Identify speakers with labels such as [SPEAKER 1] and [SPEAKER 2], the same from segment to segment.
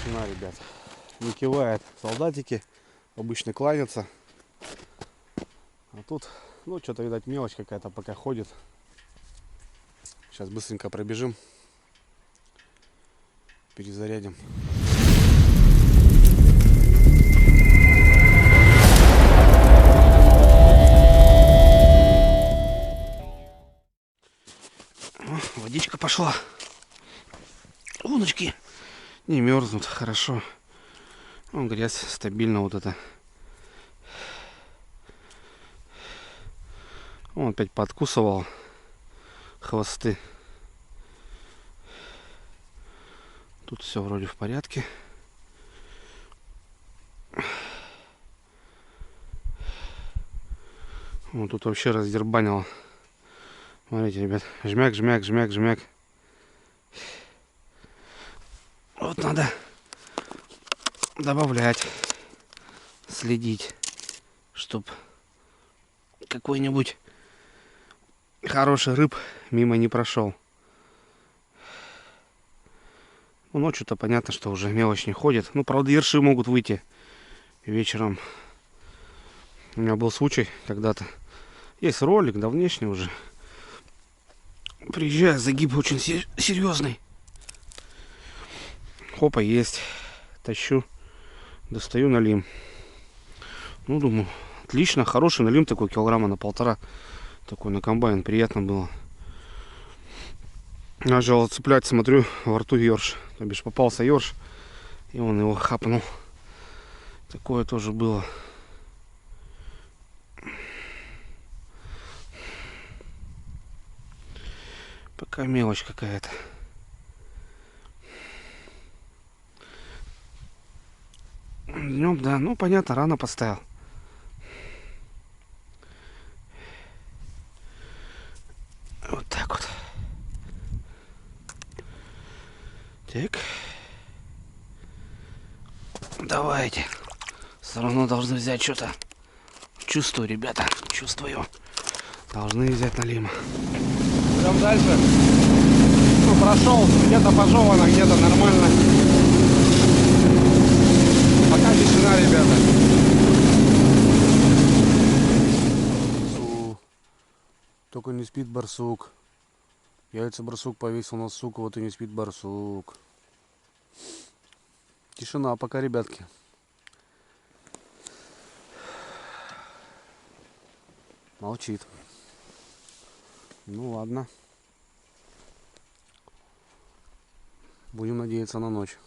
[SPEAKER 1] Тишина, ребят. Не кивает солдатики. Обычно кланятся. А тут, ну, что-то, видать, мелочь какая-то пока ходит. Сейчас быстренько пробежим. Перезарядим. О, водичка пошла. Луночки не мерзнут, хорошо. Вон грязь стабильно вот это. Он опять подкусывал хвосты. Тут все вроде в порядке. Вот тут вообще раздербанило. Смотрите, ребят, жмяк, жмяк, жмяк, жмяк. Вот надо добавлять, следить, чтоб какой-нибудь хороший рыб мимо не прошел. Ну, ночью-то понятно, что уже мелочь не ходит. Ну, правда, ерши могут выйти вечером. У меня был случай когда-то. Есть ролик, давнешний уже. Приезжаю, загиб очень серьезный. Хопа, есть. Тащу. Достаю налим. Ну, думаю, отлично. Хороший налим такой, килограмма на 1,5. Такой на комбайн. Приятно было. Начал цеплять, смотрю, во рту ёрш. То бишь попался ёрш. И он его хапнул. Такое тоже было. Пока мелочь какая-то. Днем, да, ну понятно, рано поставил. Вот так вот. Так. Давайте. Все равно должны взять что-то. Чувствую, ребята, чувствую. Должны взять налима. Идем дальше. Ну, прошел, где-то пожевано, где-то нормально. Пока тишина, ребята. Только не спит барсук. Яйца барсук повесил на суку, вот и не спит барсук. Тишина пока, ребятки. Молчит. Ну ладно. Будем надеяться на ночь.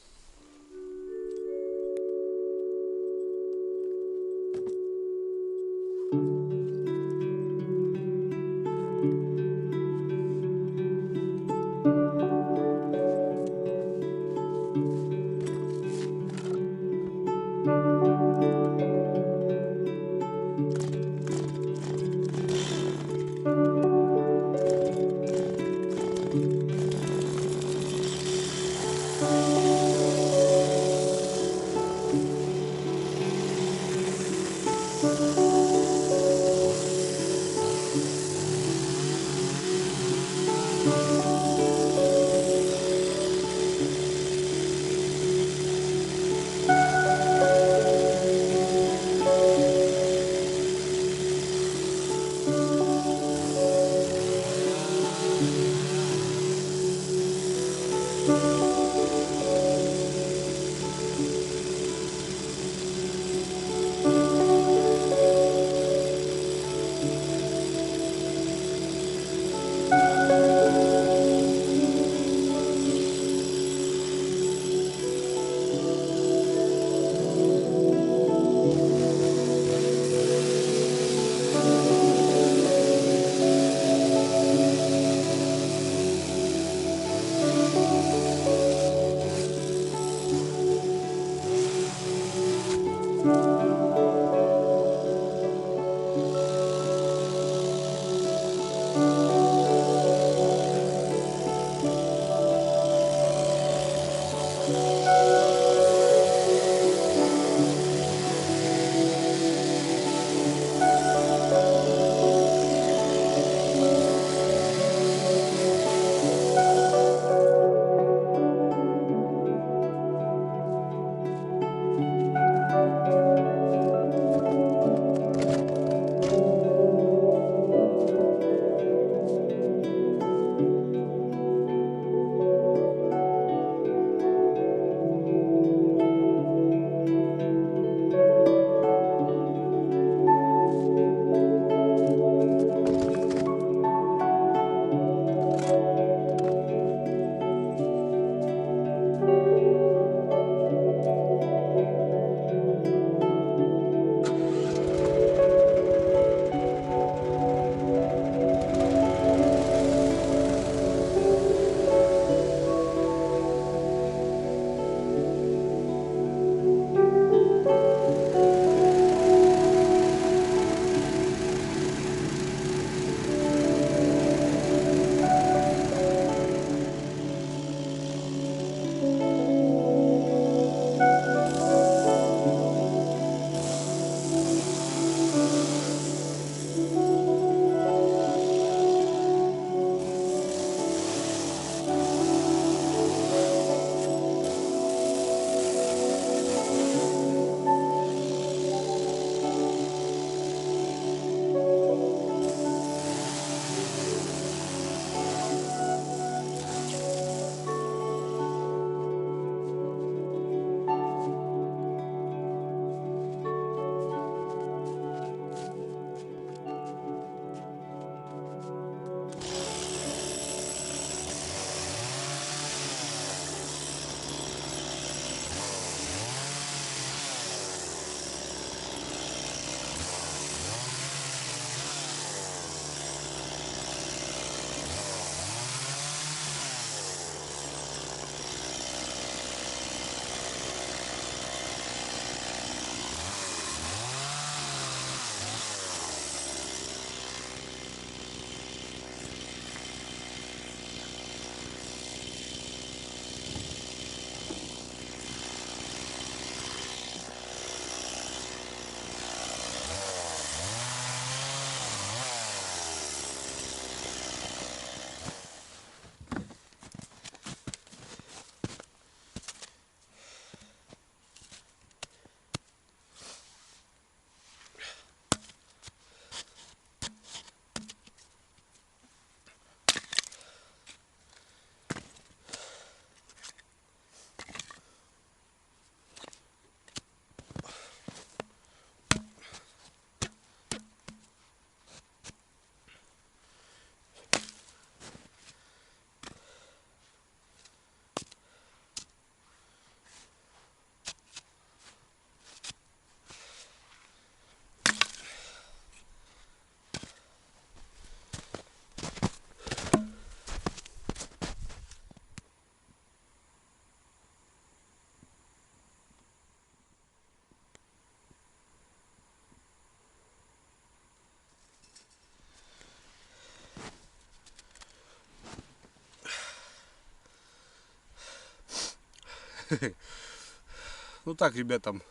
[SPEAKER 1] Ну так, ребят, там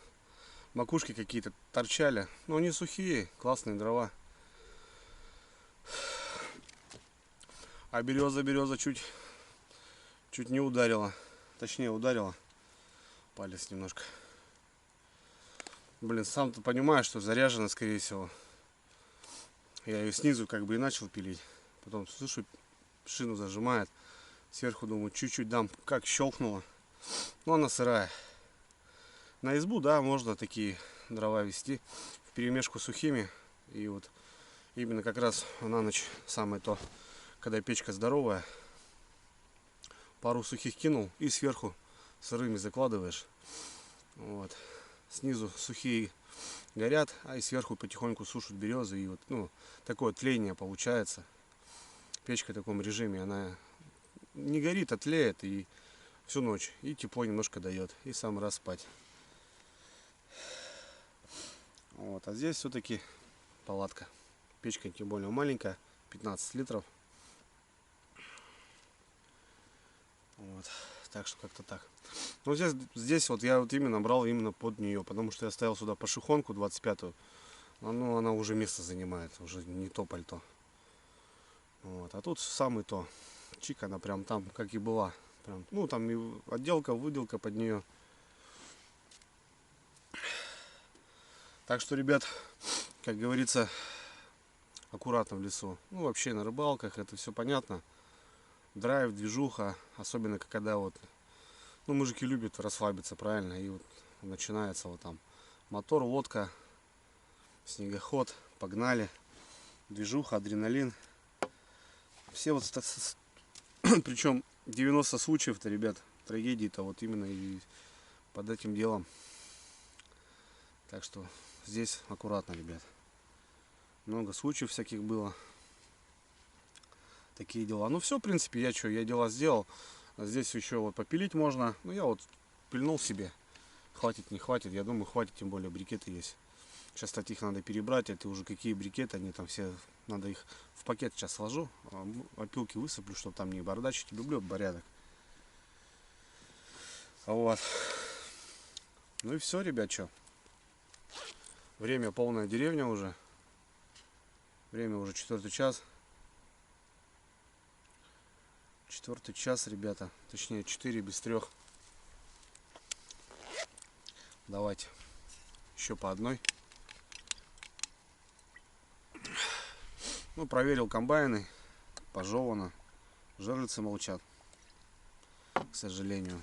[SPEAKER 1] макушки какие-то торчали. Но они сухие, классные дрова. А береза чуть не ударила. Точнее, ударила палец немножко. Блин, сам-то понимаю, что заряжена, скорее всего. Я ее снизу как бы и начал пилить. Потом слышу, шину зажимает. Сверху думаю, чуть-чуть дам, как щелкнуло. Но она сырая. На избу, да, можно такие дрова вести вперемешку с сухими. И вот именно как раз на ночь самое то, когда печка здоровая, пару сухих кинул и сверху сырыми закладываешь. Вот. Снизу сухие горят, а и сверху потихоньку сушат березы. И вот, ну, такое тление получается. Печка в таком режиме, она не горит, а тлеет и всю ночь. И тепло немножко дает. И сам раз спать. Вот. А здесь все-таки палатка. Печка тем более маленькая, 15 литров. Вот. Так что как-то так. Но здесь вот я вот именно брал именно под нее, потому что я ставил сюда пошехонку 25-ю. Ну, она уже место занимает, уже не то пальто. Вот. А тут самый то. Чик, она прям там, как и была. Прям, ну, там и отделка, выделка под нее. Так что, ребят, как говорится, аккуратно в лесу. Ну, вообще на рыбалках это все понятно. Драйв, движуха, особенно когда вот, ну, мужики любят расслабиться, правильно, и вот начинается вот там мотор, лодка, снегоход, погнали, движуха, адреналин. Все вот, причем 90 случаев-то, ребят, трагедии-то вот именно и под этим делом. Так что здесь аккуратно, ребят. Много случаев всяких было. Такие дела. Ну все, в принципе, я дела сделал. А здесь еще вот попилить можно. Ну я вот пильнул себе. Хватит, не хватит. Я думаю, хватит, тем более брикеты есть. Сейчас, кстати, их надо перебрать. Это уже какие брикеты, они там все. Надо их в пакет сейчас сложу. Опилки высыплю, чтобы там не бардачить. Люблю порядок. Вот. Ну и все, ребят, что. Время полная деревня уже. Время уже 4 час. 4 час, ребята. Точнее, 4 без 3. Давайте. Еще по одной. Ну, проверил комбайны. Пожевано. Жерлицы молчат. К сожалению.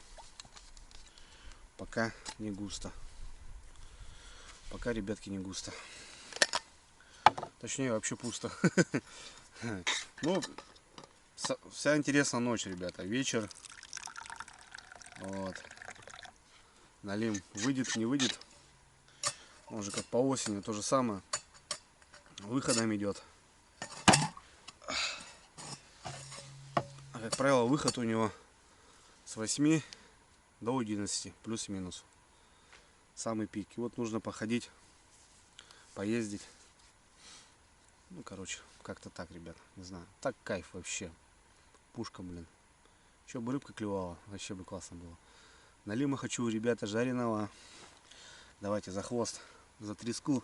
[SPEAKER 1] Пока не густо. Пока, ребятки, не густо. Точнее, вообще пусто. Ну, вся интересная ночь, ребята. Вечер. Вот. Налим выйдет, не выйдет. Он же как по осени, то же самое. Выходом идет. А как правило, выход у него с 8 до 11, плюс-минус. Самый пик. И вот нужно походить, поездить. Ну, короче, как-то так, ребят. Не знаю. Так кайф вообще. Пушка, блин. Еще бы рыбка клевала. Вообще бы классно было. Налима хочу, ребята, жареного. Давайте за хвост, за треску.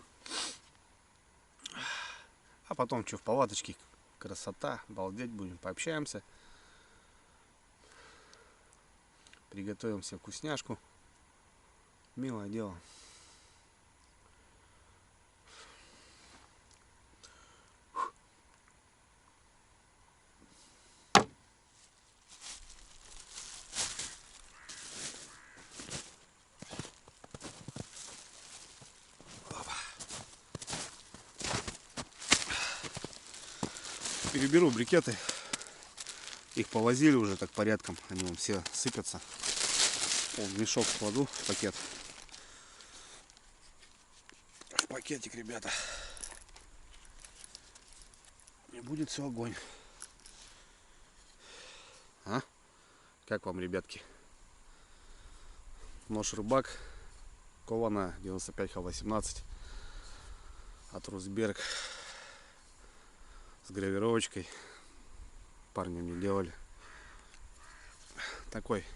[SPEAKER 1] А потом что, в палаточке. Красота. Балдеть будем. Пообщаемся. Приготовим себе вкусняшку. Милое дело. Переберу брикеты. Их повозили уже так порядком. Они вон все сыпятся. Вон, мешок кладу в пакет. В пакетик, ребята. И будет все огонь. А? Как вам, ребятки? Нож рыбак. Кована 95Х18. От Русберг. С гравировочкой. Парни мне делали. Такой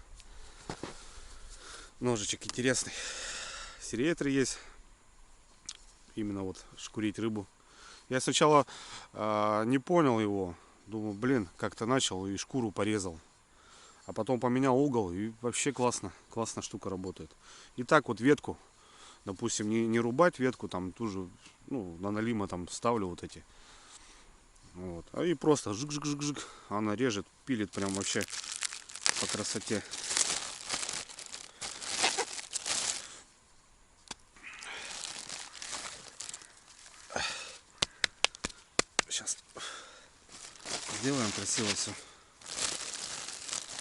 [SPEAKER 2] Ножичек интересный. Сереетр есть. Именно вот шкурить рыбу. Я сначала не понял его. Думаю, блин, как-то начал и шкуру порезал. А потом поменял угол и вообще классно. Классная штука работает. И так вот ветку, допустим, не рубать ветку, там тоже, ну, на налима там ставлю вот эти. Вот. А и просто жик-жик-жик-жик. Она режет, пилит прям вообще по красоте. Сейчас сделаем красиво все.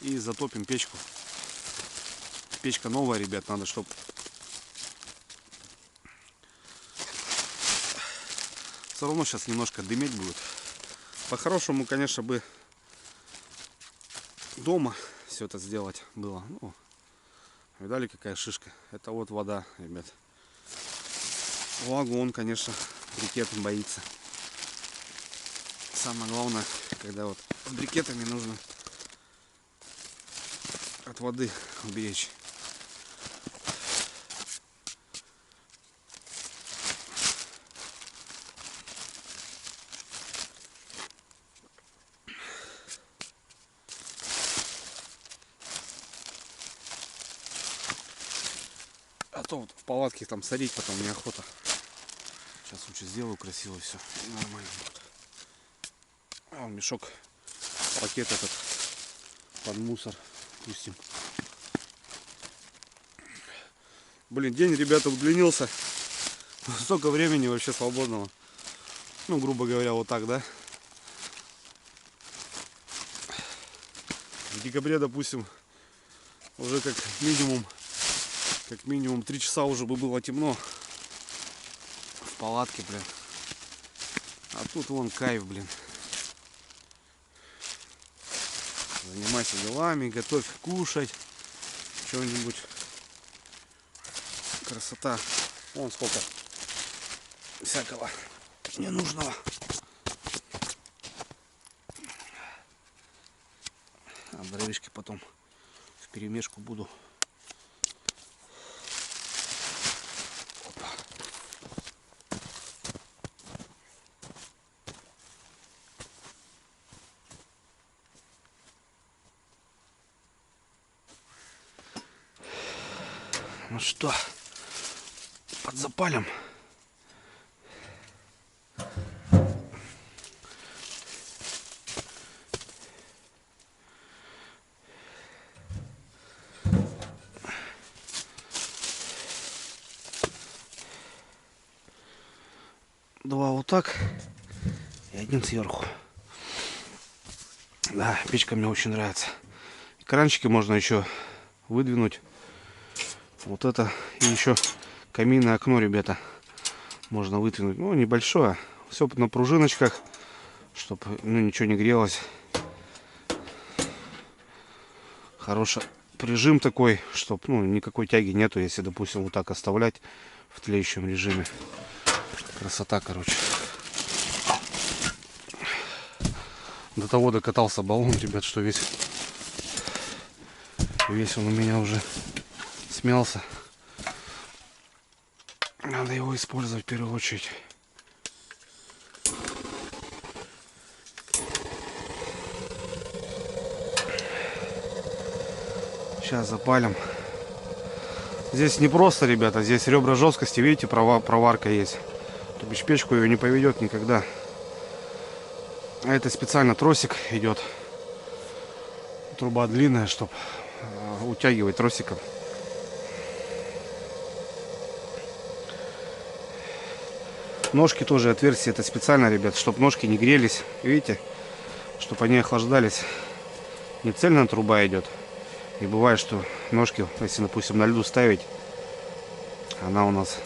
[SPEAKER 2] И затопим печку. Печка новая, ребят, надо, чтобы все равно сейчас немножко дыметь будет. По-хорошему, конечно, бы дома все это сделать было. Ну, видали, какая шишка? Это вот вода, ребят. Влагу он, конечно, брикет боится. Самое главное, когда вот с брикетами нужно от воды уберечь. А то вот в палатке там сорить потом неохота. Сейчас лучше сделаю красиво все. И нормально будет. А вон мешок, пакет этот под мусор пустим. Блин, день, ребята, удлинился. Столько времени вообще свободного. Ну, грубо говоря, вот так, да? В декабре, допустим, уже как минимум 3 часа уже бы было темно в палатке, блин. А тут вон кайф, блин. Занимайся делами, готовь кушать что-нибудь. Красота. Вон сколько всякого ненужного. А дровишки потом в перемешку буду. Опа. Ну что, подзапалим. Два вот так и один сверху. Да, печка мне очень нравится. Кранчики можно еще выдвинуть. Вот это. И еще каминное окно, ребята, можно выдвинуть. Ну, небольшое. Все на пружиночках, чтобы ничего не грелось. Хороший прижим такой, чтобы никакой тяги нету, если, допустим, вот так оставлять в тлеющем режиме. Красота, короче. До того докатался баллон, ребят, что весь он у меня уже смялся. Надо его использовать в первую очередь. Сейчас запалим. Здесь не просто, ребята, здесь ребра жесткости, видите, проварка есть. То бишь печку ее не поведет никогда. А это специально тросик идет. Труба длинная, чтобы утягивать тросиком. Ножки тоже отверстия, это специально, ребят, чтобы ножки не грелись. Видите? Чтобы они охлаждались. Не цельная труба идет. И бывает, что ножки, если, допустим, на льду ставить, она у нас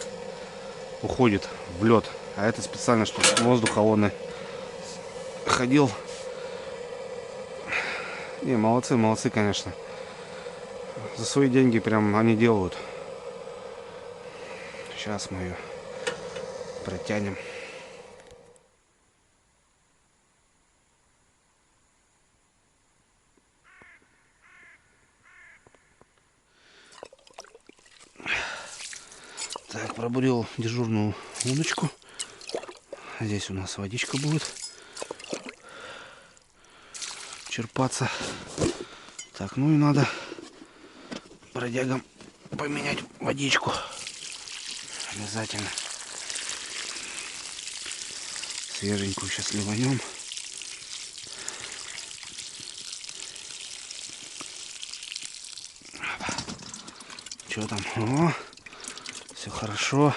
[SPEAKER 2] уходит в лед. А это специально, чтобы воздух холодный ходил. Не, молодцы, конечно. За свои деньги прям они делают. Сейчас мы ее протянем.
[SPEAKER 1] Так, пробурил дежурную удочку. Здесь у нас водичка будет черпаться. Так, ну и надо бродягам поменять водичку. Обязательно. Свеженькую сейчас ливанем. Что там? О, все хорошо.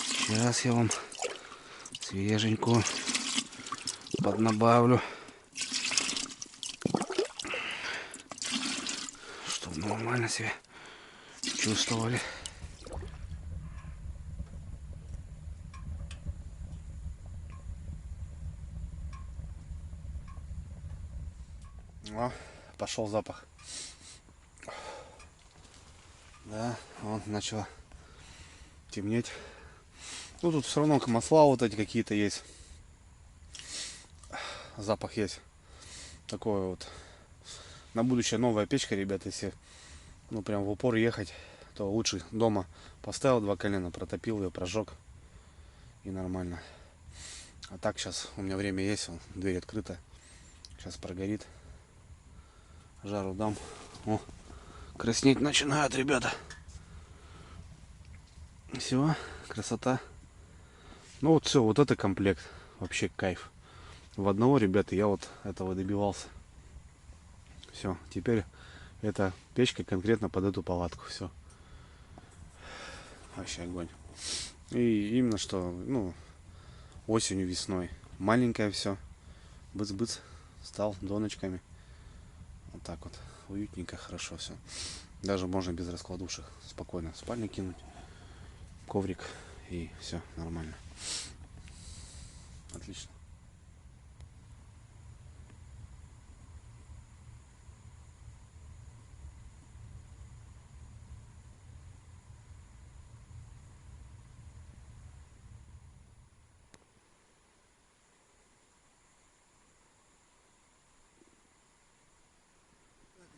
[SPEAKER 1] Сейчас я вам свеженькую поднабавлю, чтобы нормально себя чувствовали. О, пошел запах. Да, он начал темнеть. Ну тут все равно масла вот эти какие-то есть. Запах есть. Такой вот. На будущее новая печка, ребят, если ну прям в упор ехать, то лучше дома поставил 2 колена, протопил ее, прожег и нормально. А так сейчас у меня время есть, дверь открыта. Сейчас прогорит. Жару дам. О, краснеть начинают, ребята. Все, красота. Ну вот все, вот это комплект. Вообще кайф. В одного, ребята, я вот этого добивался. Все, теперь эта печка конкретно под эту палатку. Все. Вообще огонь. И именно что, ну, осенью, весной. Маленькое все. Быц-быц. Стал доночками. Вот так вот. Уютненько, хорошо все. Даже можно без раскладушек спокойно в спальню кинуть. Коврик. И все нормально. Отлично.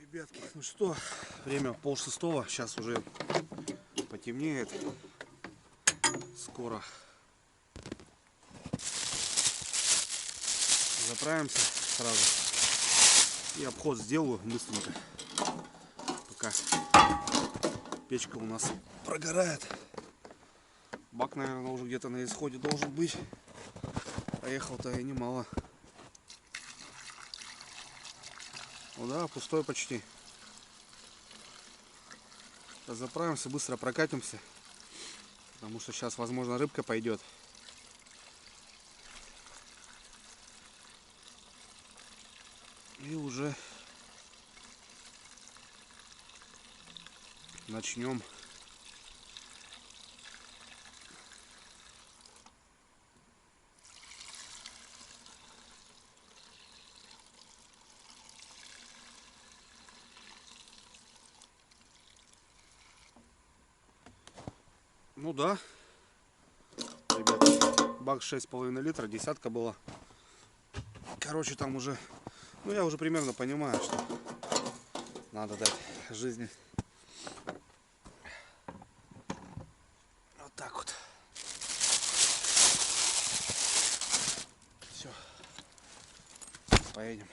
[SPEAKER 1] Ребятки, ну что, время 5:30, сейчас уже потемнеет, скоро заправимся сразу и обход сделаю быстренько, пока печка у нас прогорает. Бак, наверное, уже где-то на исходе должен быть, проехал-то и немало. Ну да, пустой почти. Сейчас заправимся, быстро прокатимся. Потому что сейчас, возможно, рыбка пойдет. И уже начнем. Ну да, ребят, бак 6,5 литра, десятка была. Короче, там уже, ну я уже примерно понимаю, что надо дать жизни. Вот так вот. Все, поедем.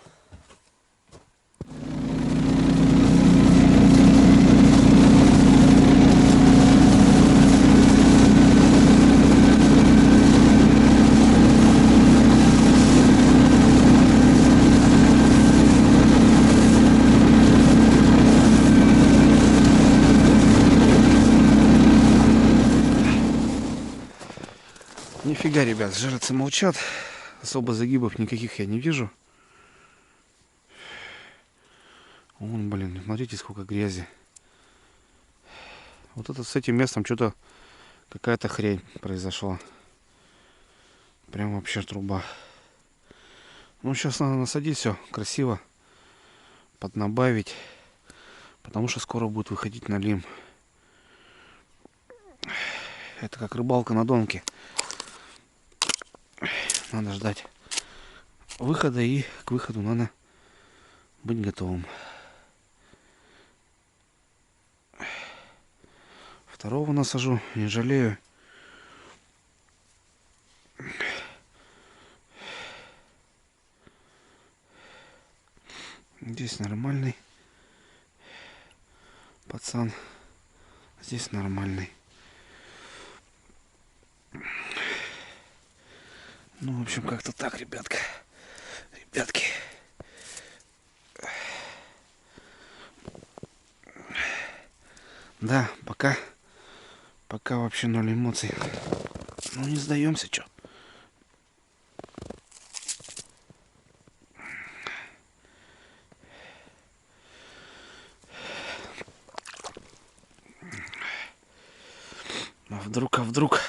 [SPEAKER 1] Нифига, ребят, жертвы молчат. Особо загибов никаких я не вижу. Вон, блин, смотрите, сколько грязи. Вот это с этим местом что-то какая-то хрень произошла. Прям вообще труба. Ну, сейчас надо насадить все красиво. Поднабавить. Потому что скоро будет выходить налим. Это как рыбалка на донке. Надо ждать выхода, и к выходу надо быть готовым. Второго насажу, не жалею. Здесь нормальный пацан. Здесь нормальный. Ну, в общем, как-то так, ребятки. Да, пока вообще ноль эмоций. Ну, не сдаемся, чё. А вдруг?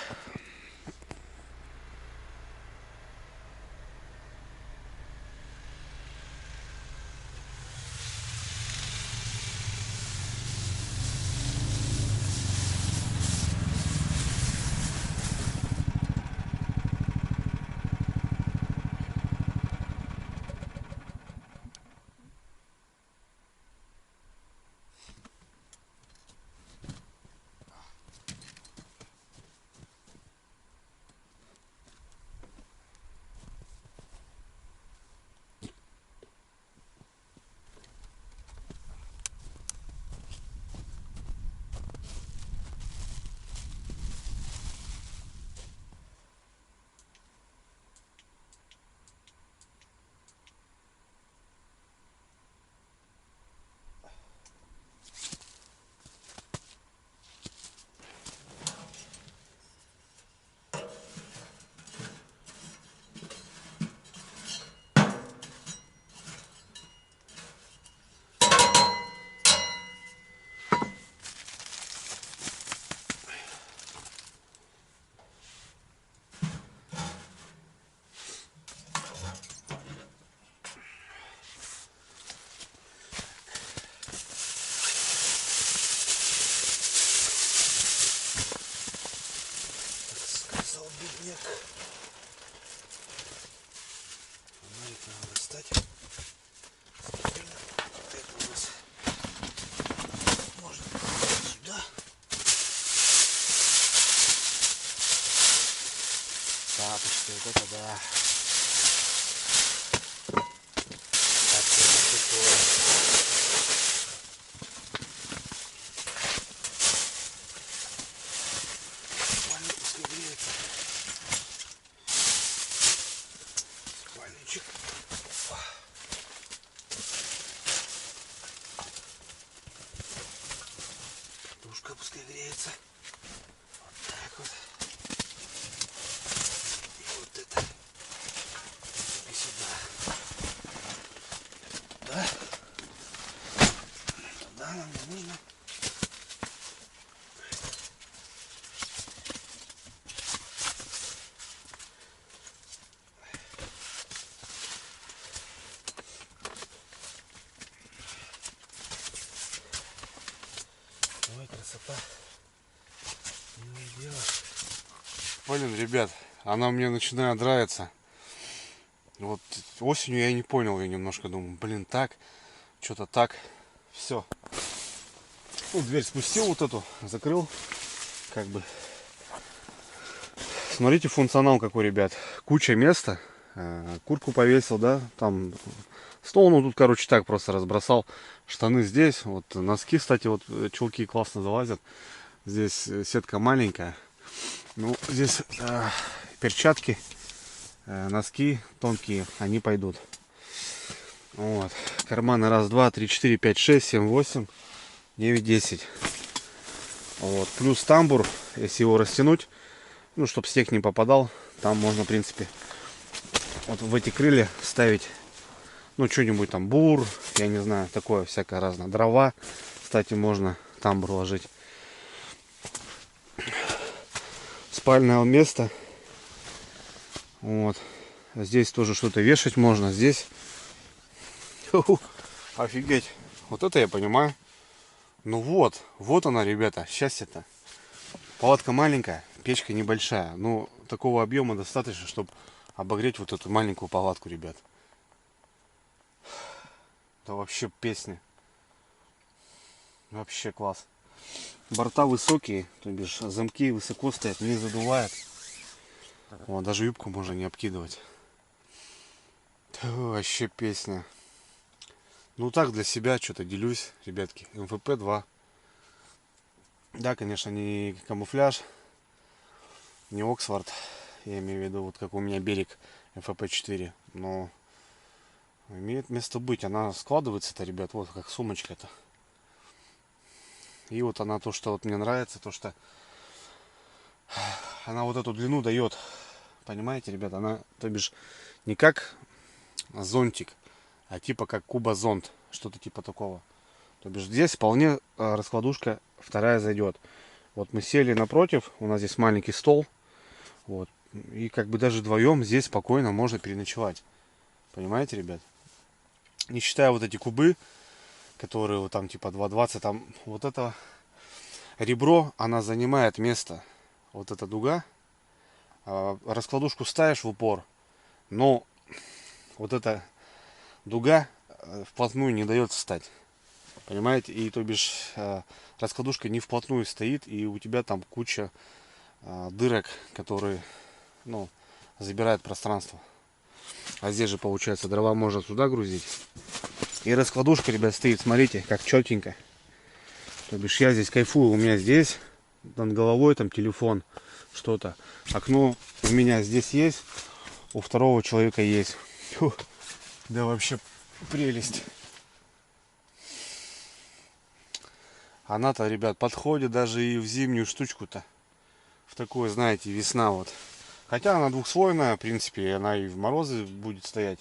[SPEAKER 1] Сказал бедняк. Фонарик надо достать. Стабильно. Вот это у нас можно сюда. Тапочки, вот это да. Так, это такое. Спальничек. Подушка пускай греется. Вот так вот. И вот это. И сюда. Да? Да, нам не нужно. Ой, красота. Не дело.
[SPEAKER 2] Блин, ребят, она мне начинает нравиться. Вот осенью я не понял, я немножко думаю, блин, так, что-то так. Все. Ну, дверь спустил вот эту, закрыл. Как бы. Смотрите, функционал какой, ребят. Куча места. Куртку повесил, да. Там стол, ну тут, короче, так просто разбросал. Штаны здесь. Вот носки, кстати, вот чулки классно залазят. Здесь сетка маленькая. Ну, здесь перчатки, носки тонкие, они пойдут. Вот. Карманы 1, 2, 3, 4, 5, 6, 7, 8, 9, 10. Вот. Плюс тамбур, если его растянуть, ну, чтобы снег не попадал, там можно, в принципе, вот в эти крылья ставить, ну, что-нибудь там, бур, я не знаю, такое всякое разное. Дрова, кстати, можно тамбур ложить. Спальное место. Вот. Здесь тоже что-то вешать можно. Здесь. Офигеть. Вот это я понимаю. Ну вот она, ребята, счастье-то. Палатка маленькая, печка небольшая. Ну, такого объема достаточно, чтобы обогреть вот эту маленькую палатку, ребят. Это вообще песня. Вообще класс. борта высокие, то бишь замки высоко стоят, не задувает. Вот, даже юбку можно не обкидывать. Вообще песня. Ну так, для себя что-то делюсь, ребятки. МФП-2. Да, конечно, не камуфляж, не Оксфорд. Я имею в виду, вот как у меня берег МФП-4. Но имеет место быть. Она складывается-то, ребят, вот как сумочка-то. И вот она, то, что вот мне нравится, то, что она вот эту длину дает. Понимаете, ребят, она, то бишь, не как зонтик, а типа как кубозонт. Что-то типа такого. То бишь, здесь вполне раскладушка вторая зайдет. Вот мы сели напротив, у нас здесь маленький стол. Вот. И как бы даже вдвоем здесь спокойно можно переночевать. Понимаете, ребят? Не считая вот эти кубы, которые вот там типа 2,20, там вот это ребро, она занимает место. Вот эта дуга. Раскладушку ставишь в упор, но вот эта дуга вплотную не дает встать. Понимаете? И то бишь раскладушка не вплотную стоит, и у тебя там куча дырок, которые, ну, забирают пространство. А здесь же получается дрова можно сюда грузить. И раскладушка, ребят, стоит, смотрите, как четенько. То бишь я здесь кайфую, у меня здесь над головой там телефон, что-то. Окно у меня здесь есть, у второго человека есть. Фу, да вообще прелесть. Она-то, ребят, подходит даже и в зимнюю штучку-то. В такое, знаете, весна вот. Хотя она двухслойная, в принципе, она и в морозы будет стоять.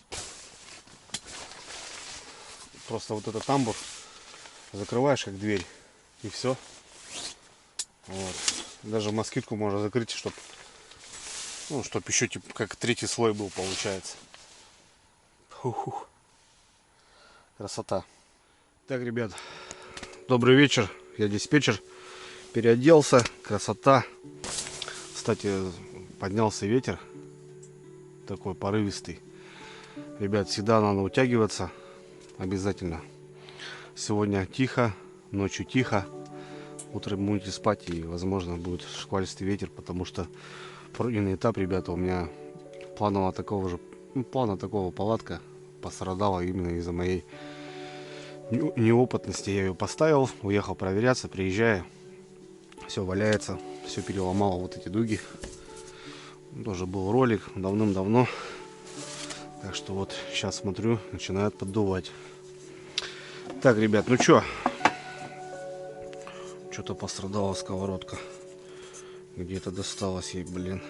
[SPEAKER 2] Просто вот этот тамбур закрываешь как дверь. И все. Вот. Даже москитку можно закрыть, чтобы, ну, чтоб еще типа как третий слой был, получается. Фу-ху. Красота. Так, ребят, добрый вечер. Я диспетчер. Переоделся. Красота. Кстати, поднялся ветер. Такой порывистый. Ребят, всегда надо утягиваться. Обязательно. Сегодня тихо, ночью тихо. Утром будете спать, и, возможно, будет шквалистый ветер, потому что пройденный этап, ребята, у меня планового такого же, плана такого палатка пострадала именно из-за моей неопытности. Я ее поставил, уехал проверяться, приезжаю, все валяется, все переломало, вот эти дуги. Тоже был ролик давным-давно. Так что вот сейчас смотрю, начинает поддувать. Так, ребят, ну что? Что-то пострадала сковородка. Где-то досталось ей, блин.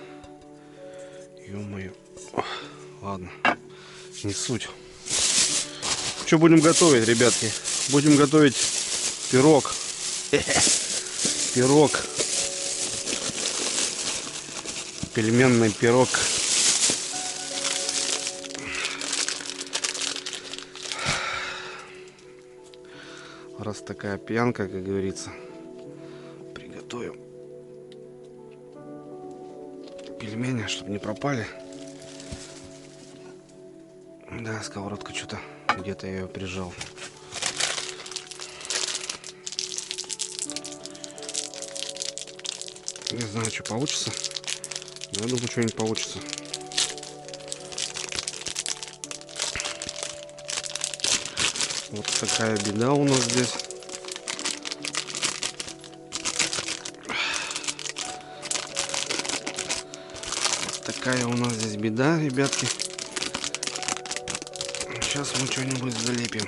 [SPEAKER 2] Ё-моё. Ладно, не суть. Что будем готовить, ребятки? Будем готовить пирог. Пирог. Пельменный пирог. Раз такая пьянка, как говорится, приготовим пельмени, чтобы не пропали. Да, сковородка что-то где-то я ее прижал. Не знаю, что получится. Но я думаю, что-нибудь получится. Вот такая беда у нас здесь. Вот такая у нас здесь беда, ребятки. Сейчас мы что-нибудь залепим.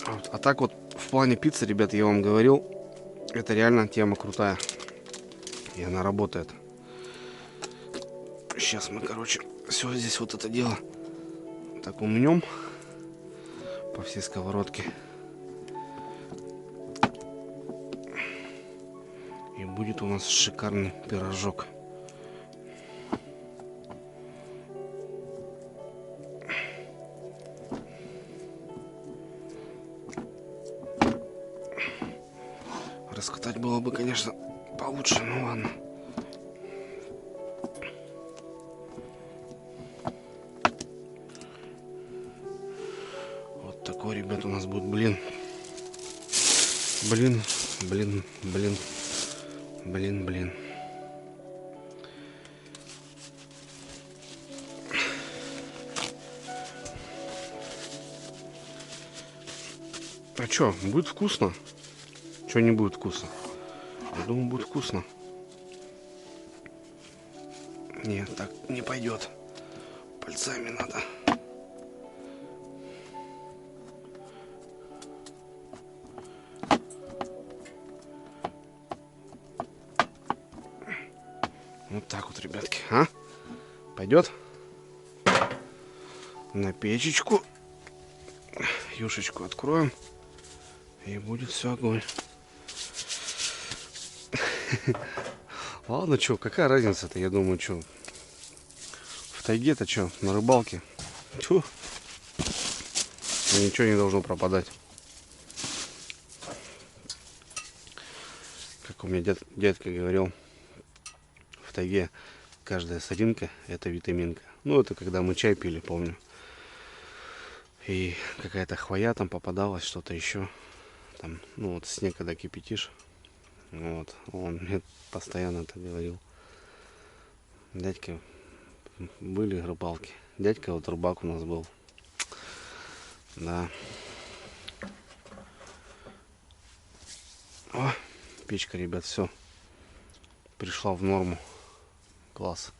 [SPEAKER 2] Вот. А так вот, в плане пиццы, ребят, я вам говорил, это реально тема крутая. И она работает. Сейчас мы, короче, все здесь вот это дело так умнем по всей сковородке. И будет у нас шикарный пирожок. Раскатать было бы, конечно, получше, но ладно. Вот
[SPEAKER 1] такой, ребят, у нас будет блин. Блин, блин, блин, блин, блин. А чё, будет вкусно? Чё не будет вкусно? Я думаю, будет вкусно. Нет, так не пойдет. Пальцами надо. Вот так вот, ребятки, а? Пойдет? На печечку. Юшечку откроем. И будет все огонь. Ладно, что, какая разница-то, я думаю, что. В тайге-то что, на рыбалке. Тьфу. Ничего не должно пропадать. Как у меня дядька говорил, в тайге каждая соринка это витаминка. Ну, это когда мы чай пили, помню. И какая-то хвоя там попадалась, что-то еще. Там, ну вот снег, когда кипятишь. Вот, он мне постоянно это говорил. Дядька, были рыбалки. Дядька вот рыбак у нас был. Да. О, печка, ребят, все. Пришла в норму. Класс.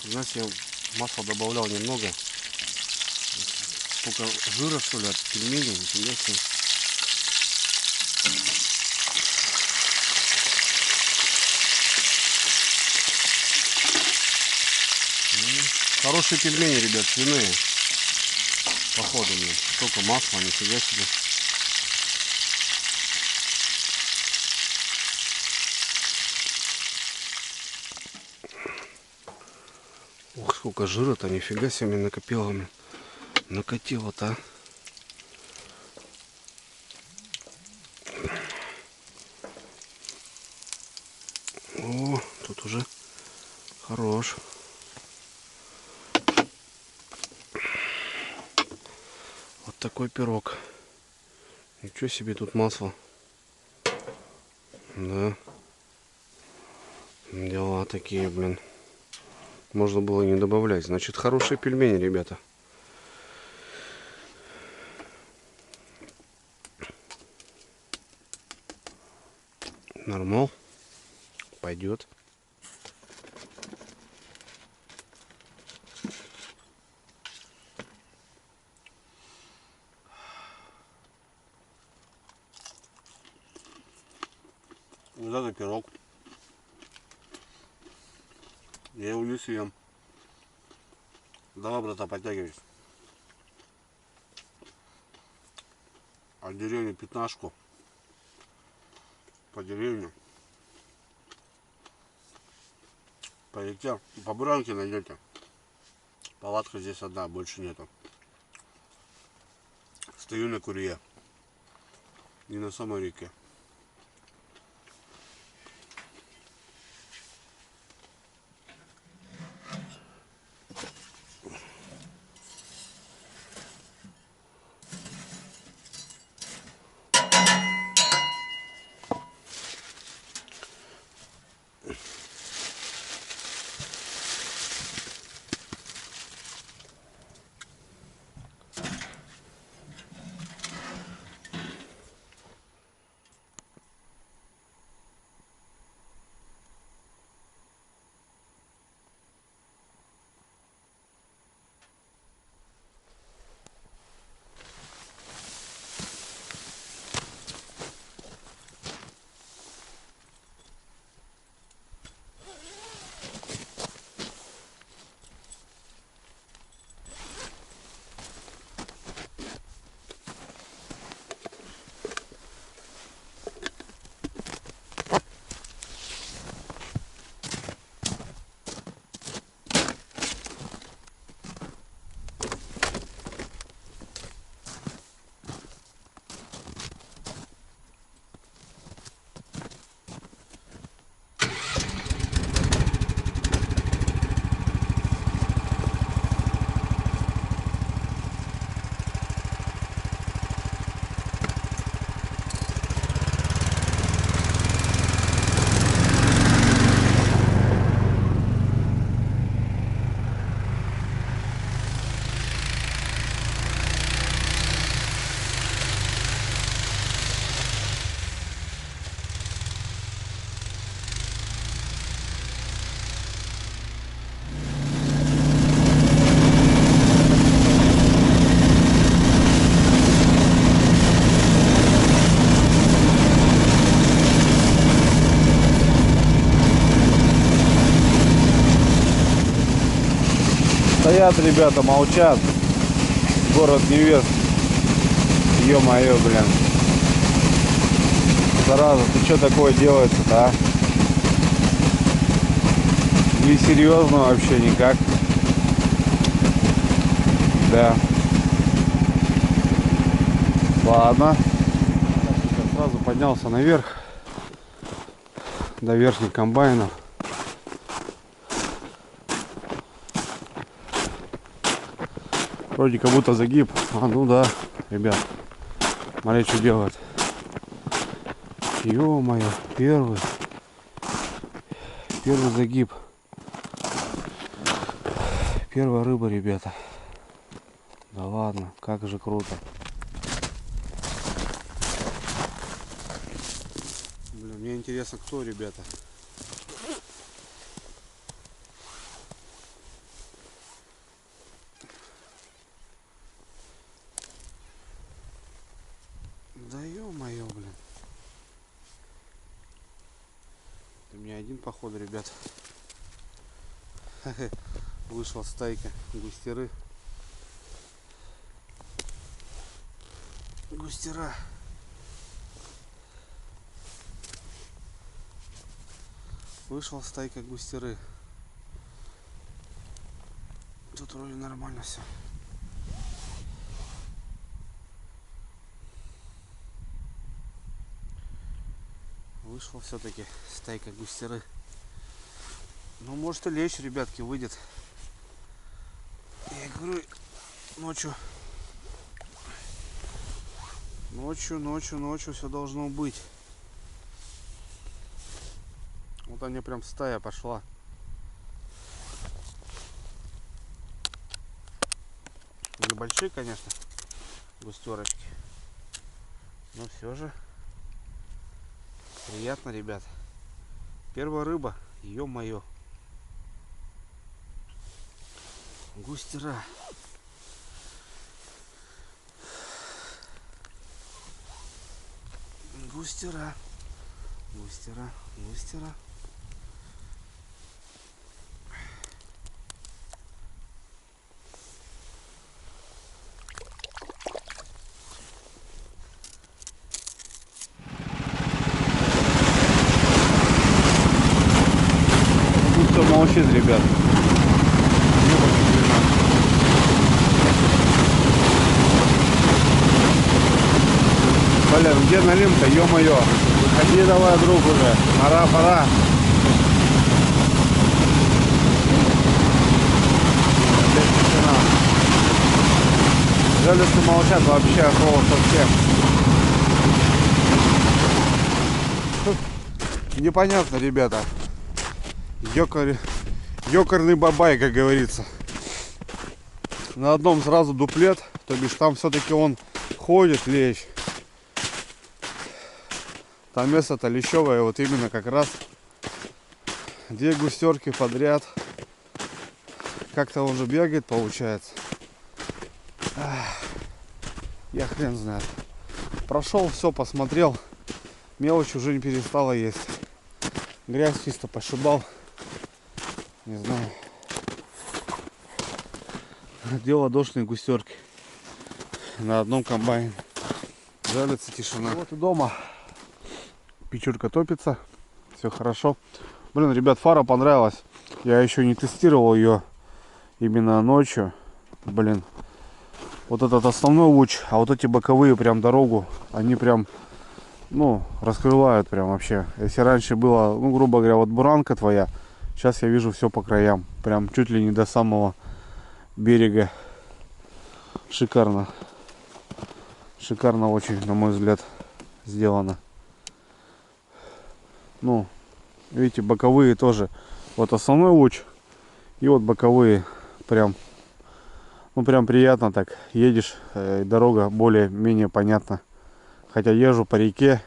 [SPEAKER 1] Знаете, я масло добавлял немного. Сколько жира, что ли, от пельменей. Интересно. Хорошие пельмени, ребят, свиные. Походу, мне. Столько масла, нифига себе. Ух, сколько жира-то, нифига себе мне накопило. Накатило-то. О, тут уже хорош. Вот такой пирог. Ничего себе тут масло. Да. Дела такие, блин. Можно было не добавлять. Значит, хорошие пельмени, ребята. Нормал. Пойдет. Вот это пирог. Я его не съем. Давай, брата, подтягивайся. От деревни пятнашку. По деревне. Поедете, по Буранке найдете. Палатка здесь одна, больше нету. Стою на Курье. Не на самой реке.
[SPEAKER 2] Стоят ребята, молчат. Город невест. Ё-моё, блин. Зараза, ты что такое делается-то, а? Не серьезно вообще никак. Да. Ладно. Я сразу поднялся наверх. До верхних комбайнов. Вроде как будто загиб. А, ну да, ребят. Смотри, что делают. Ё-моё, первый загиб. Первая рыба, ребята. Да ладно, как же круто. Блин, мне интересно, кто, ребята. Да ё-моё, блин. Это у меня один походу, ребят. Вышла стайка густеры. Густера. Вышла стайка густеры. Тут вроде нормально все. Вышла все-таки стайка густеры. Ну, может и лечь, ребятки, выйдет. Я говорю, ночью все должно быть. Вот они прям стая пошла. Небольшие, конечно, густерочки. Но все же приятно, ребят. Первая рыба, ё-моё. Густера. Густера. Густера. Густера. Тут все молчит, ребят. Блин, где налим-то, ё-моё. Выходи давай, друг, уже. Пора. Железки молчат вообще от слова совсем. Непонятно, ребята. Ёкарный бабай, как говорится. На одном сразу дуплет, то бишь там все-таки он ходит, лещ. Там место-то лещевое, вот именно как раз. Две густерки подряд. Как-то он же бегает, получается. Я хрен знает. Прошел, все, посмотрел. Мелочь уже не перестала есть. Грязь чисто пошибал. Не знаю. Дело дошные густерки. На одном комбайне. Жалится тишина. Вот и дома. Печурка топится. Все хорошо. Блин, ребят, фара понравилась. Я еще не тестировал ее именно ночью. Блин. Вот этот основной луч, а вот эти боковые прям дорогу, они прям, ну, раскрывают прям вообще. Если раньше было, ну, грубо говоря, вот буранка твоя, сейчас я вижу все по краям. Прям чуть ли не до самого берега. Шикарно. Шикарно очень, на мой взгляд, сделано. Ну, видите, боковые тоже. Вот основной луч и вот боковые прям. Ну, прям приятно так. Едешь, дорога более-менее понятна. Хотя езжу по реке,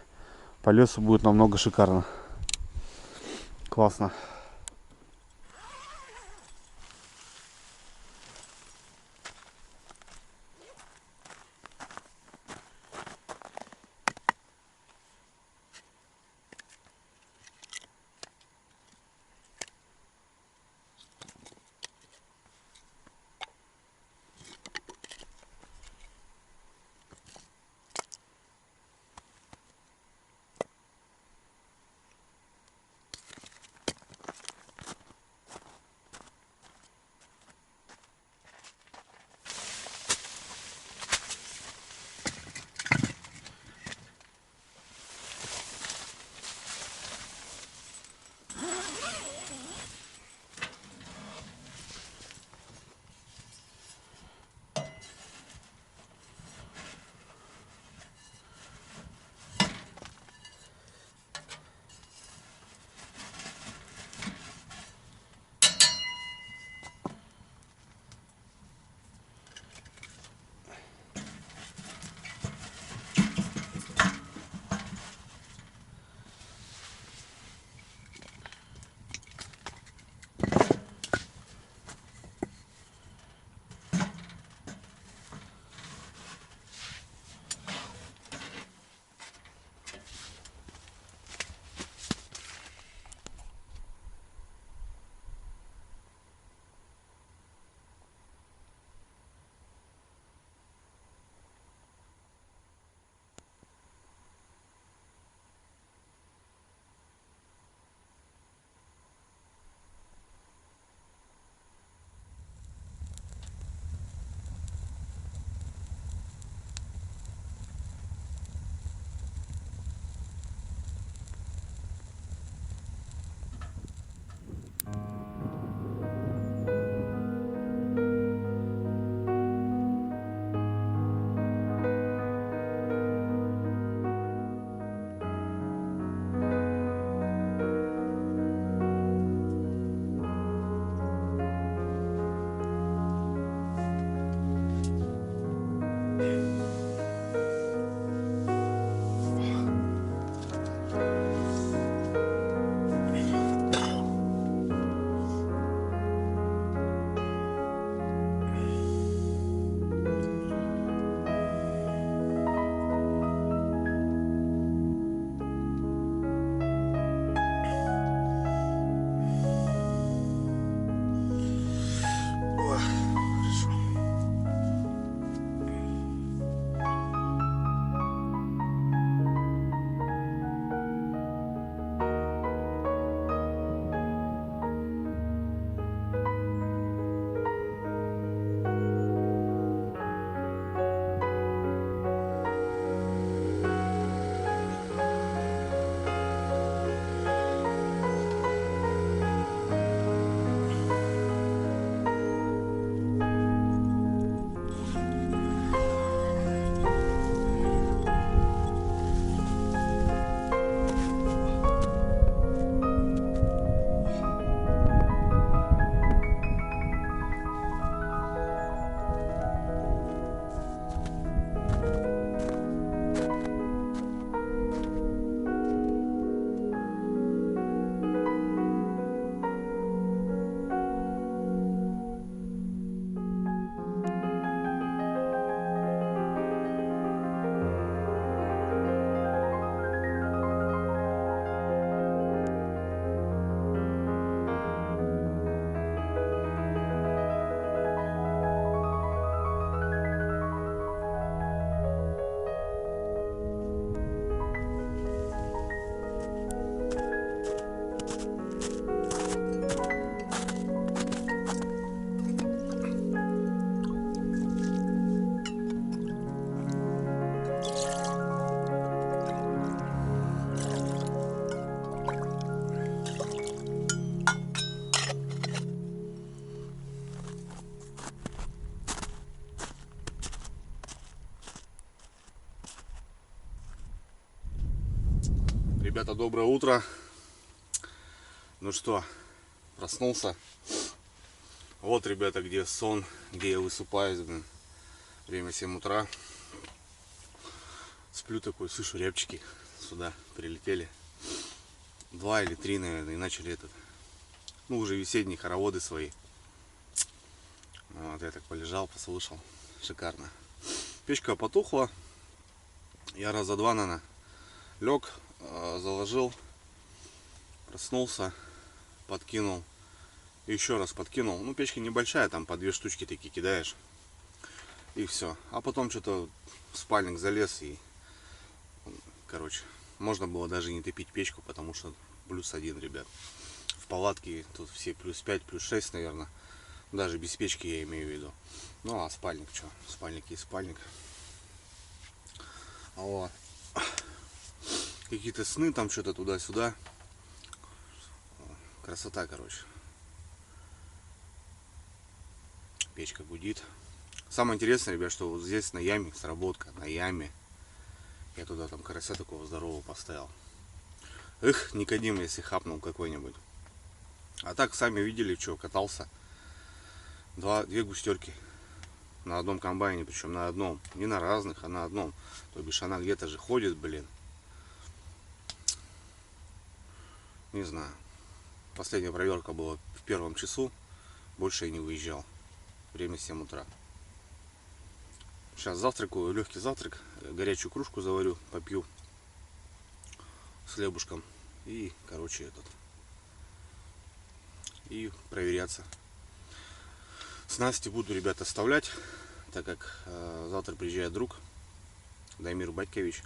[SPEAKER 2] по лесу будет намного шикарно. Классно. Ребята, доброе утро. Ну что, проснулся. Вот, ребята, где сон, где я высыпаюсь, блин. Время 7 утра. Сплю такой, слышу, рябчики сюда прилетели. 2 или 3, наверное, и начали ну, уже весенние хороводы свои. Вот, я так полежал, послушал. Шикарно. Печка потухла. Я раза 2, наверное, лег, заложил, проснулся, подкинул, еще раз подкинул. Ну, печка небольшая, там по 2 штучки такие кидаешь, и все. А потом что-то в спальник залез, и, короче, можно было даже не топить печку, потому что +1, ребят. В палатке тут все +5, +6, наверное, даже без печки, я имею в виду. Ну, а спальник, что? Спальник есть спальник. Вот. Какие-то сны там, что-то туда-сюда. Красота, короче. Печка гудит. Самое интересное, ребят, что вот здесь на яме сработка. На яме. Я туда там карася такого здорового поставил. Эх, Никодим, если хапнул какой-нибудь. А так, сами видели, что катался. 2 густерки. На одном комбайне, причем на одном. Не на разных, а на одном. То бишь она где-то же ходит, блин. Не знаю. Последняя проверка была в 1 часу. Больше я не выезжал. Время 7 утра. Сейчас завтракаю, легкий завтрак. Горячую кружку заварю, попью. С хлебушком. И, короче, и проверяться. Снасти буду, ребята, оставлять, так как завтра приезжает друг Дамир Батькович.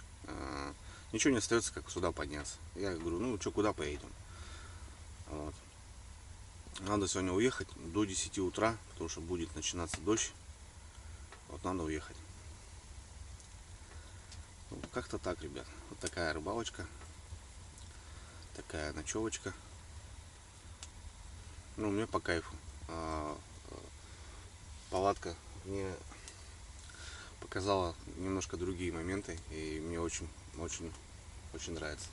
[SPEAKER 2] Ничего не остается, как сюда подняться. Я говорю, ну что, куда поедем? Вот. Надо сегодня уехать до 10 утра, потому что будет начинаться дождь. Вот надо уехать. Ну, как-то так, ребят. Вот такая рыбалочка. Такая ночевочка. Ну, мне по кайфу. Палатка мне показала немножко другие моменты, и мне очень нравится.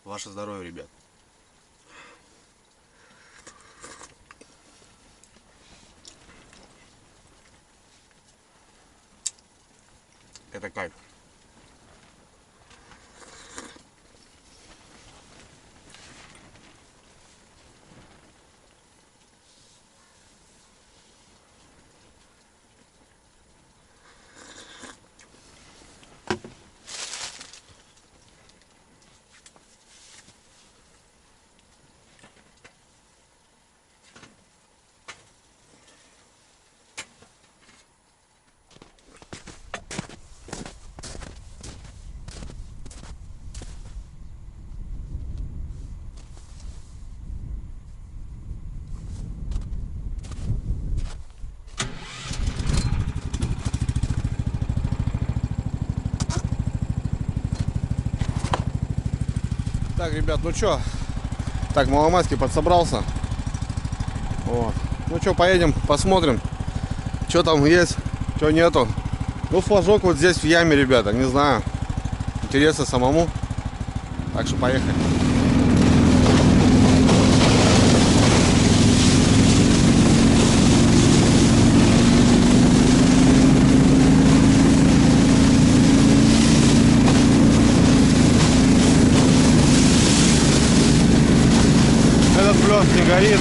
[SPEAKER 2] Ваше здоровье, ребят. Это кайф. Так, ребят, ну чё, так, маломайский подсобрался. Вот. Ну чё, поедем, посмотрим, что там есть, что нету. Ну, флажок вот здесь в яме, ребята, не знаю, интересно самому. Так что поехали. Этот плёс не горит.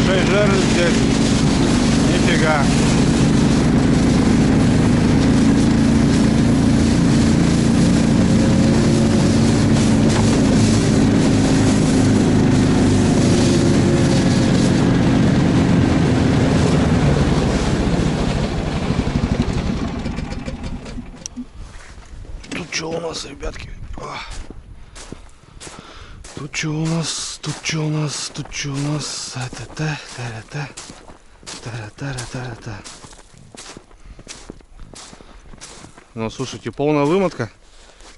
[SPEAKER 2] 6 жир здесь нифига.
[SPEAKER 1] Тут что у нас, ребятки? Тут что у нас? Тут что у нас? Тут что у нас? Та-та-та-та-та. Ну, слушайте, полная вымотка.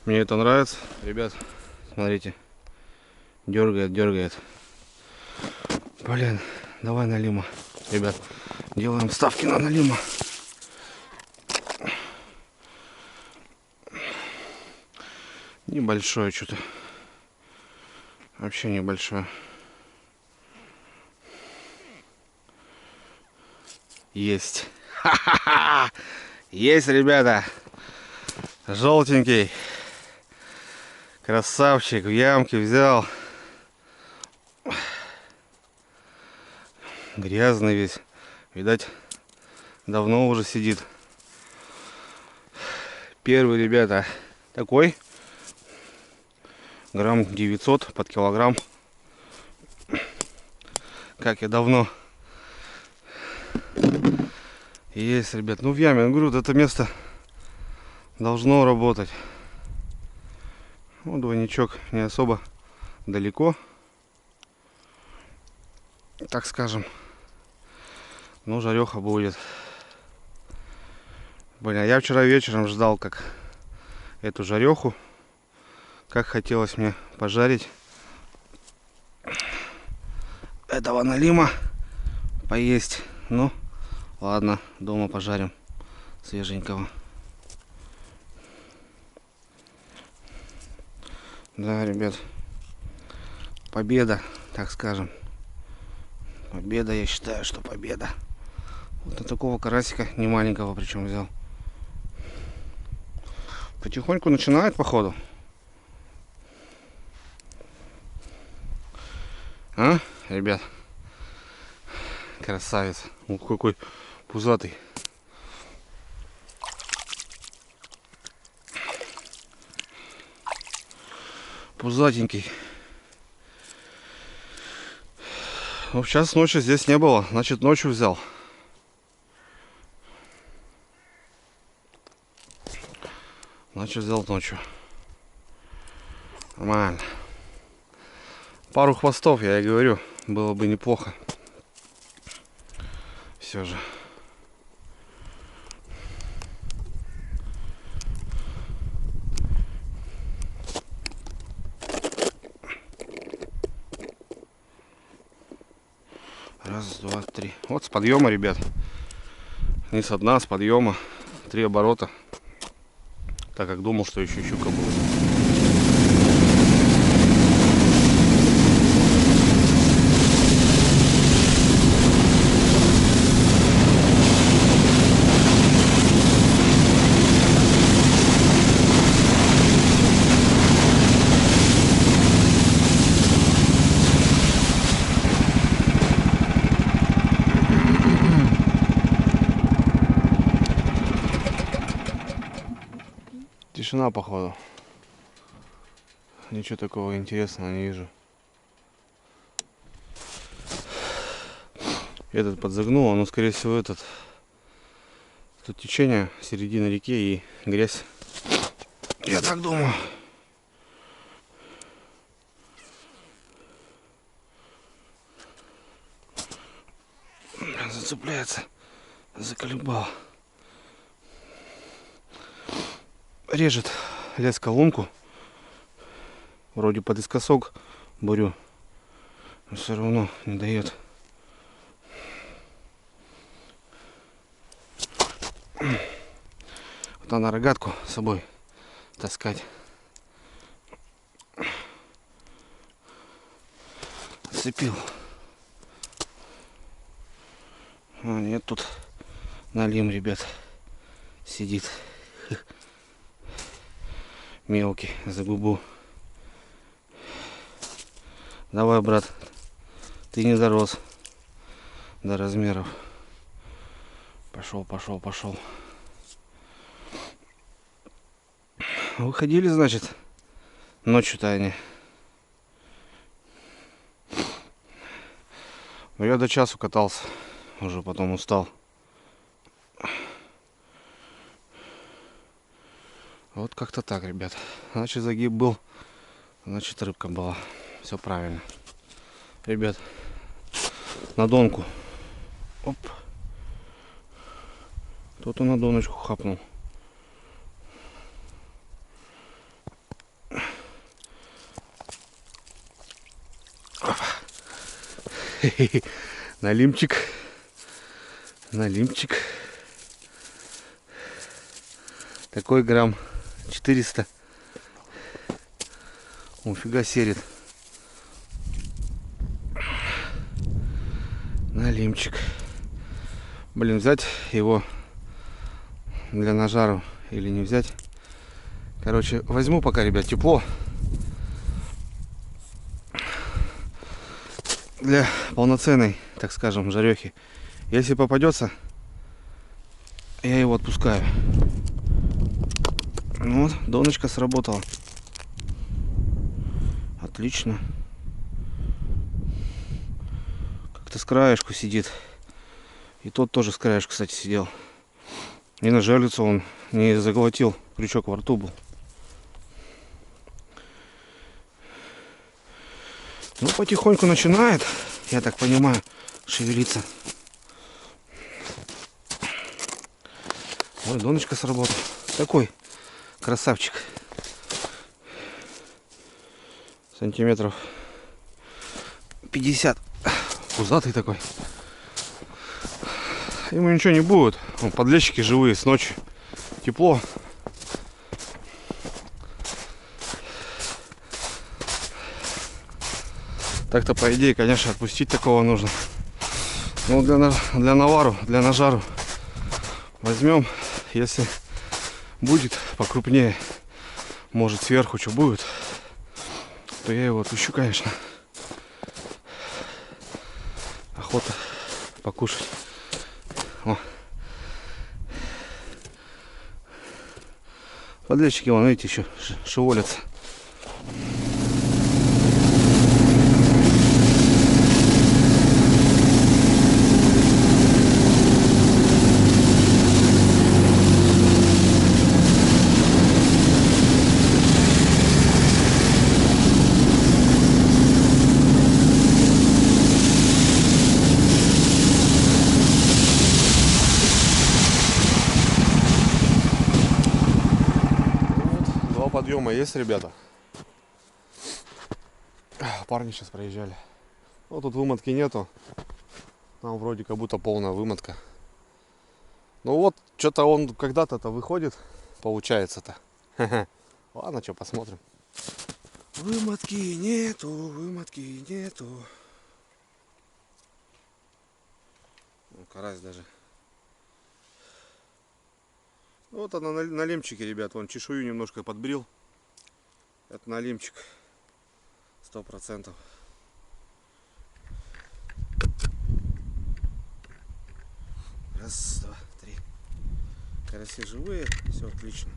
[SPEAKER 1] Мне это нравится. Ребят, смотрите. Дергает, дергает. Блин, давай налима. Ребят, делаем ставки на налима. Небольшое что-то. Вообще небольшое. Есть. Ха-ха-ха! Есть, ребята. Желтенький. Красавчик. В ямке взял. Грязный весь. Видать, давно уже сидит. Первый, ребята, такой. Грамм 900 под килограмм. Как я давно. Есть, ребят. Ну, в яме, я говорю, вот это место должно работать. Ну, двойничок не особо далеко, так скажем. Но жареха будет. Блин, а я вчера вечером ждал как эту жареху. Как хотелось мне пожарить этого налима, поесть. Ну, ладно, дома пожарим свеженького. Да, ребят, победа, так скажем. Победа, я считаю, что победа. Вот на такого карасика, не маленького причем взял. Потихоньку начинает, походу. А, ребят, красавец. Ух, какой пузатый. Пузатенький. Ну, сейчас ночью здесь не было, значит, ночью взял. Значит, взял ночью. Нормально. Пару хвостов, я и говорю, было бы неплохо. Все же. Раз, два, три. Вот с подъема, ребят. Не с дна, с подъема. 3 оборота. Так как думал, что еще щука будет. Тишина, походу. Ничего такого интересного не вижу. Этот подзагнул, но скорее всего этот. Тут течение, середина реки и грязь. Я так думаю. Зацепляется. Заколебал. Режет леска лунку. Вроде подискосок бурю. Но все равно не дает. Вот надо рогатку с собой таскать. Цепил. А, нет, тут налим, ребят, сидит. Мелкий, за губу. Давай, брат, ты не дорос. до размеров. Пошел, пошел, пошел. Выходили, значит, ночью-то они. Но я до часу катался, уже потом устал. Вот как-то так, ребят. Значит, загиб был, значит, рыбка была. Все правильно. Ребят, на донку. Оп. Кто-то на доночку хапнул. Налимчик. Налимчик. Такой грамм 400. Фига серит. Налимчик. Блин, взять его для нажару или не взять. Короче, возьму пока, ребят, тепло. Для полноценной, так скажем, жарехи. Если попадется, я его отпускаю. Ну вот, доночка сработала. Отлично. Как-то с краешку сидит. И тот тоже с краешку, кстати, сидел. Не нажалится, он не заглотил. Крючок во рту был. Ну, потихоньку начинает, я так понимаю, шевелиться. Ой, доночка сработала. Такой красавчик. Сантиметров 50. Пузатый такой. Ему ничего не будет. Вон, подлещики живые с ночи. Тепло. Так-то, по идее, конечно, отпустить такого нужно. Но для навару, для нажару возьмем. Если будет покрупнее, может сверху что будет, то я его отпущу, конечно. Охота покушать. О. Подлещики, вон, видите, еще шевелятся. Подъема есть, ребята. Парни сейчас проезжали. Ну, тут вымотки нету. Там вроде как будто полная вымотка. Ну вот, что-то он когда-то выходит, получается-то. Ладно, что, посмотрим. Вымотки нету, вымотки нету. Ну, карась даже. Вот она на лемчике, ребят, вон чешую немножко подбрил. Это на лемчик 100%. Раз, два, три. Караси живые, все отлично.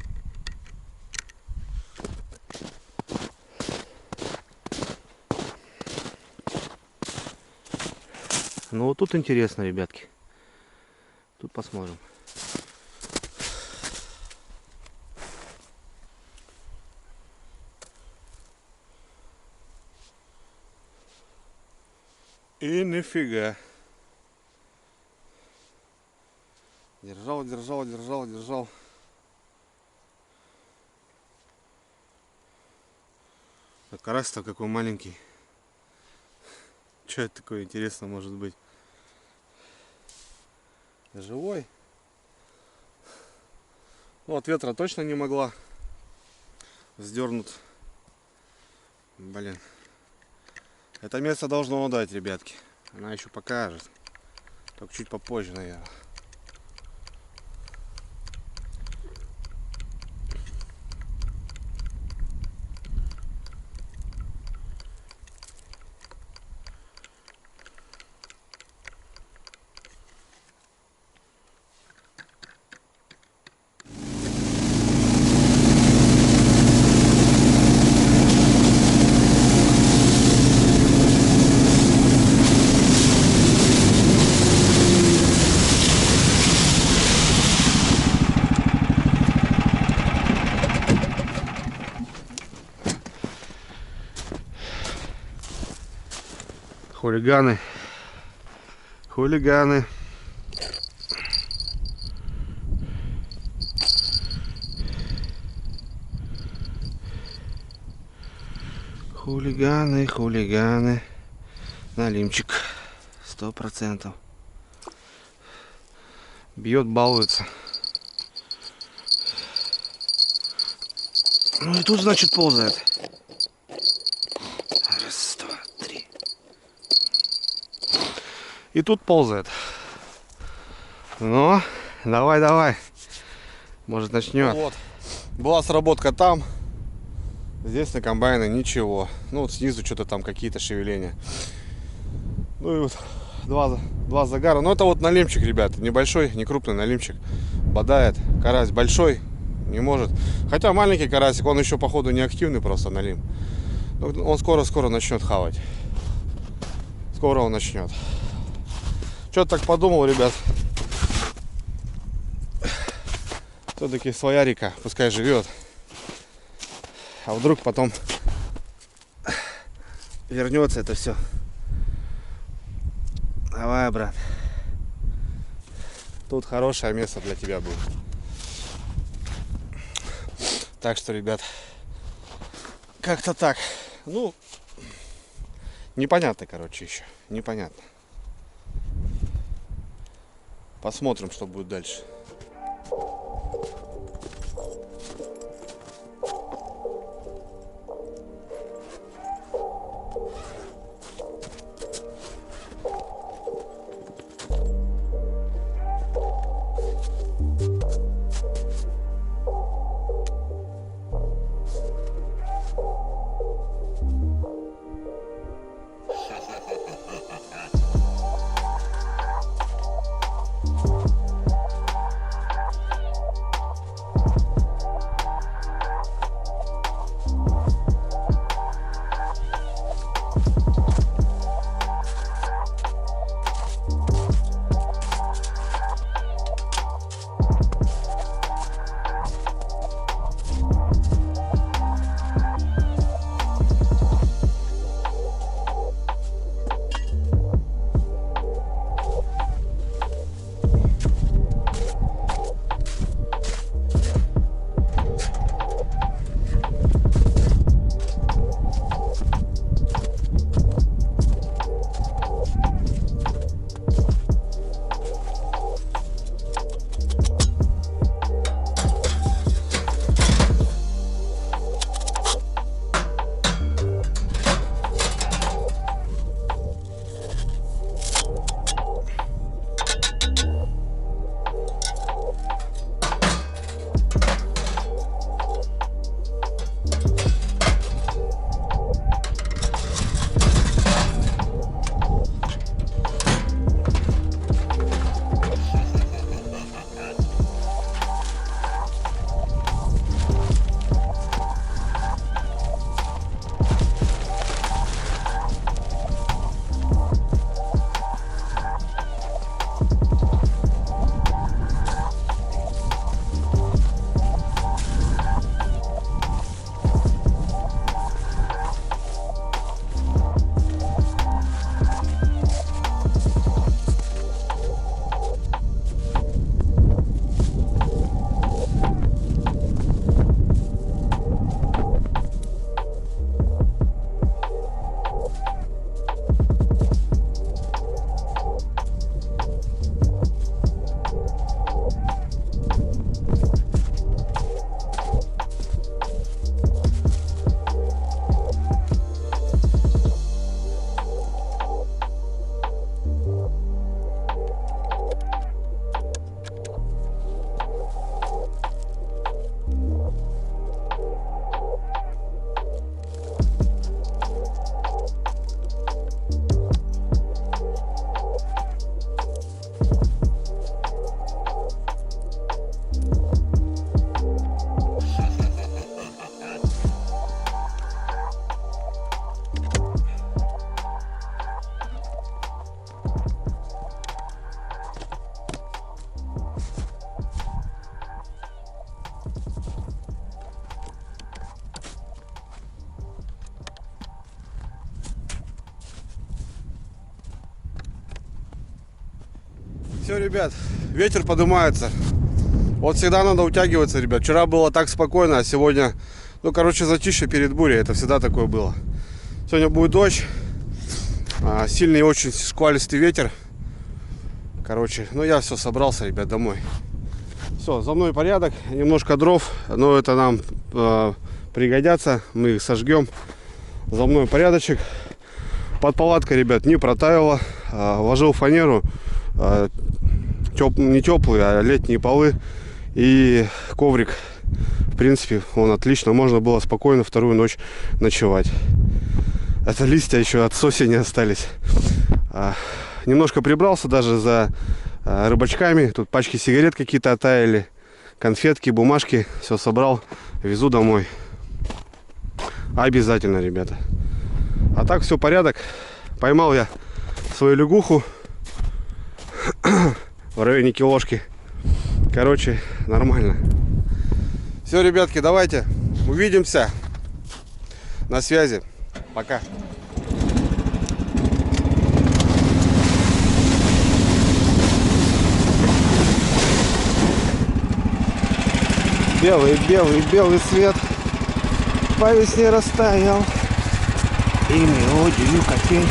[SPEAKER 1] Ну вот тут интересно, ребятки. Тут посмотрим. И нифига. Держал, держал, держал, держал. А карась-то какой маленький. Что это такое интересно может быть? Живой. Ну, от ветра точно не могла. Сдернут. Блин. Это место должно дать, ребятки. Она еще покажет. Только чуть попозже, наверное.
[SPEAKER 2] Хулиганы. Хулиганы. Хулиганы, хулиганы. Налимчик. 100%. Бьет, балуется. Ну и тут, значит, ползает. Раз, два, три. И тут ползает. Ну, давай, давай. Может, начнет. Вот. Была сработка там. Здесь на комбайне ничего. Ну вот снизу что-то там какие-то шевеления. Ну и вот два загара. Но это вот налимчик, ребята. Небольшой, не крупный налимчик. Бодает. Карась большой. Не может. Хотя маленький карасик, он еще походу не активный, просто налим. Он скоро начнет хавать. Скоро он начнет. Что-то так подумал, ребят. Все-таки своя река, пускай живет. А вдруг потом вернется это все. Давай, брат. Тут хорошее место для тебя будет. Так что, ребят, как-то так. Ну, непонятно, короче, еще. Непонятно. Посмотрим, что будет дальше. Все, ребят, ветер поднимается. Вот всегда надо утягиваться, ребят. Вчера было так спокойно, а сегодня, ну, короче, затишье перед бурей. Это всегда такое было. Сегодня будет дождь. Сильный очень шквалистый ветер. Короче, ну я все, собрался, ребят, домой. Все, за мной порядок. Немножко дров, но это нам пригодятся. Мы их сожгем. За мной порядочек. Под палаткой, ребят, не протаяло. Вложил фанеру. Не теплые, а летние полы. И коврик. В принципе, он отлично. Можно было спокойно вторую ночь ночевать. Это листья еще от осени остались. Немножко прибрался даже за рыбачками. Тут пачки сигарет какие-то оттаяли. Конфетки, бумажки. Все собрал. Везу домой. Обязательно, ребята. А так все порядок. Поймал я свою лягуху в районе килошки. Короче, нормально. Все, ребятки, давайте увидимся. На связи. Пока. Белый, белый, белый свет по весне растаял, и мелодию капель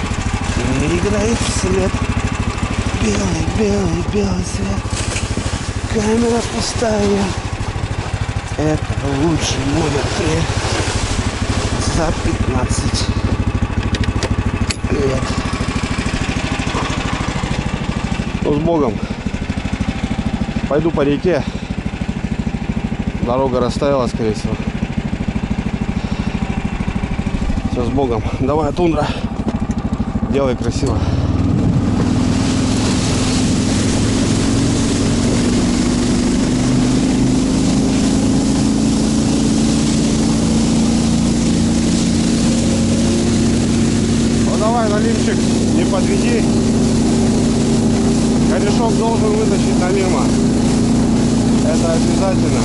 [SPEAKER 2] мне играет вслед. Белый, белый, белый свет, камера пустая. Это лучший мой апрель за 15 лет. Ну, с Богом. Пойду по реке. Дорога растаяла, скорее всего. Все, с Богом. Давай, тундра. Делай красиво. Ну давай, Налимчик, не подведи. Корешок должен вытащить Налима. Это обязательно.